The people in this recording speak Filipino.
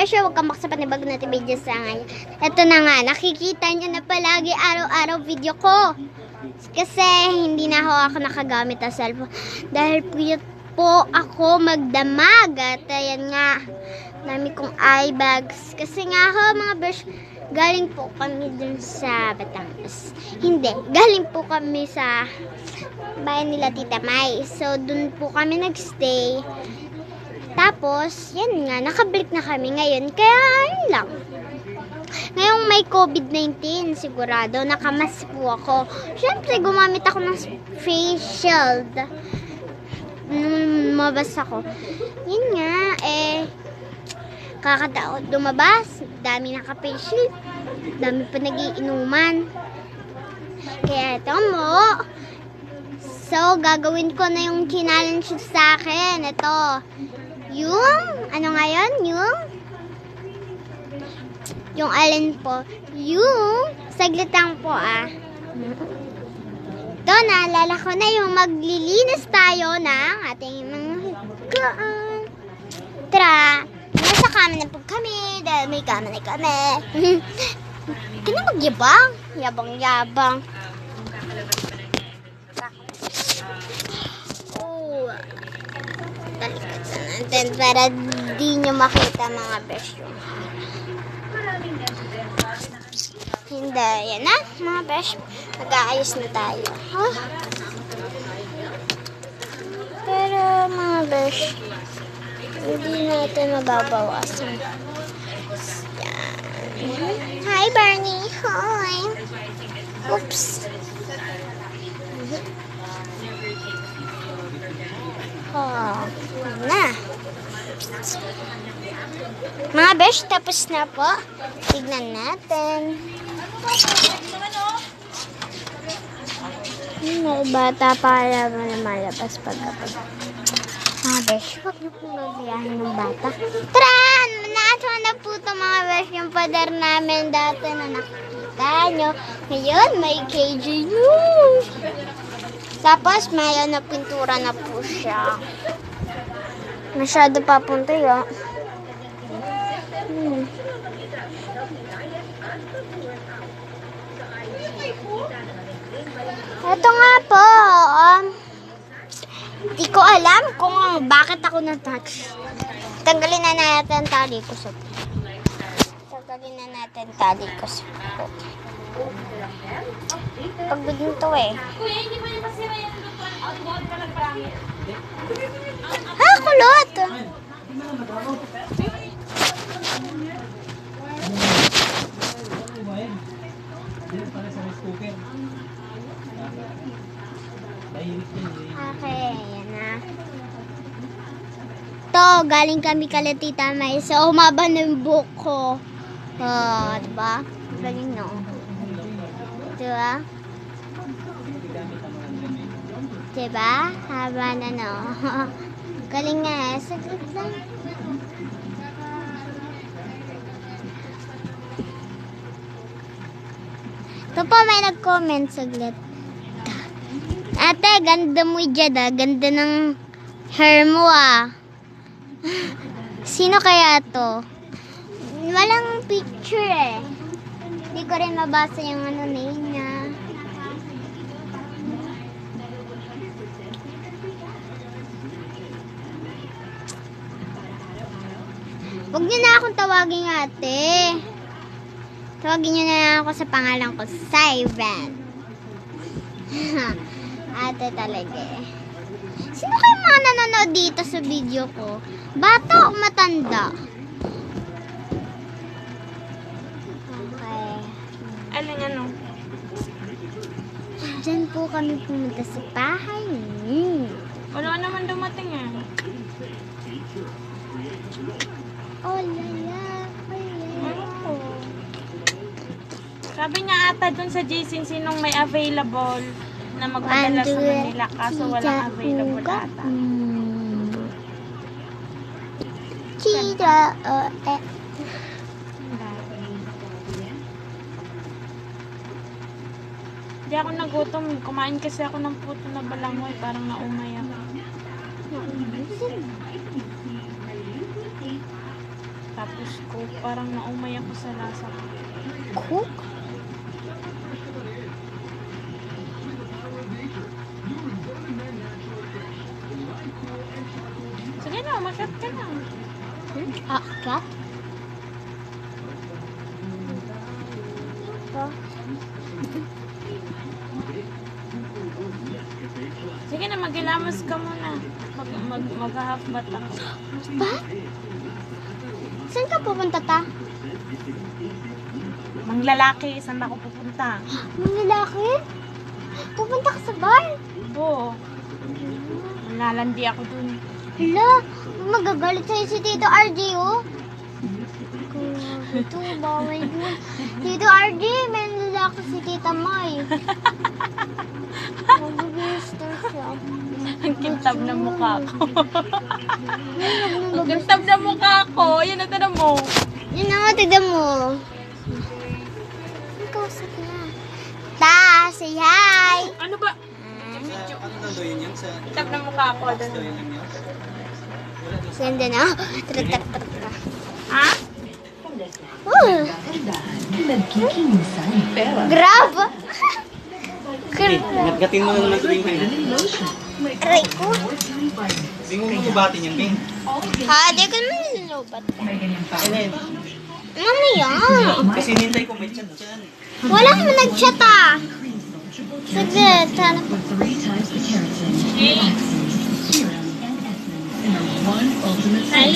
besyo, huwag kang maksapat na bago natin video sa ngayon. Ito na nga, nakikita nyo na palagi araw-araw video ko. Kasi hindi na ako nakagamit ng cellphone. Dahil po ako magdamag. At ayan nga, dami kong eye bags. Kasi nga ho mga besh, galing po kami dun sa Batangas. Hindi, galing po kami sa bayan nila Tita May. So dun po kami nagstay. Tapos, yan nga, nakabalik na kami ngayon. Kaya, yun lang. Ngayong may COVID-19, sigurado, nakamas po ako. Siyempre, gumamit ako ng face shield. Lumabas ako. Yun nga, kakataot lumabas. Dami naka-face shield. Dami pa nagiinuman. Kaya, ito mo. So, gagawin ko na yung challenge sa akin. Ito. Yung, ano ngayon? Yung alin po? Yung, saglit lang po Ito, naalala ko na yung maglilinis tayo ng ating mga higaan. Tara, nasa kama na po kami, dahil may kama na kami. Kaya magyabang, yabang-yabang. Talikat na natin para di nyo makita mga besh yung hindi, yan na mga besh, mag-aayos na tayo pero mga besh, hindi natin mababawasan yan. Hi Barney, hi. Oops. Oh, na. Mga besh, tapos na po. Tignan natin. May bata para malabas pagkapag. Mga besh, huwag niyo pong babiyahin ng bata. Tara! Nasa na po ito mga besh yung pader namin dati na nakikita nyo. Ngayon, may KJ news. Tapos, may pintura na po siya. Masyado papunta yun. Ito nga po. Di ko alam kung bakit ako na-touch. Tanggalin na natin tali ko sa pagod nito Ha, kulot! Okay, yan na. To, galing kami kala Tita May. So, umaba na yung buhok ko. Diba? Galing no? Diba? Diba? Haba na no? Galing nga. Saglit lang. Ito po may nag-comment saglit. Ate, ganda mo dyan Ganda ng hair mo Sino kaya to? Walang picture Hindi ko rin mabasa yung name niya. Huwag niyo na akong tawagin ate. Tawagin niyo na lang ako sa pangalan ko, Siren. Ate talaga Sino kayo mga nanonood dito sa video ko? Bata o matanda? Okay. Ano? Diyan po kami pumunta sa bahay. Wala naman dumating Oh, lala. Sabi niya ata dun sa JCN sinong may available na magpadala sa Manila kaso walang available ata. Chida. Hindi ako nagutom. Kumain kasi ako ng puto na balangoy. Parang naumay ako. Tapos Coke. Parang naumay ako sa lasa ko. Cook? Sige na, makat ka na. Kat? Sige na, maghilamos ka muna. Mag-half bat ako. Ba? Saan ka pupunta ta? Mang lalaki, saan ako pupunta? Mga lalaki? Pupunta ka sa bar? Oo. Malalandi ako dun. Hala, magagalit sa'yo si Tito RJ, oh. Ito, bawal yun. Tito RJ, may lalaki si Tita May. Mag-register siya. Ang kintab na mukha ko. Ang kintab na mukha ko. Yan na tanong mo. Yun na nga, tignan mo. Ang kausap niya. Ta, say hi! Ano ba? Ano daw yun yung sa Kintab na mukha ko. daw yun yung Ganda na. Tara. Ha? Grab! Nagatin mo naman ito yung Aray ko. Bingong mo batin yung bing. Ha, di ko naman nilubat. Kailan? Mamaya. Kasi nintay ko may chan dyan. Wala naman nag-chat ah. Sige, sana po. Hey.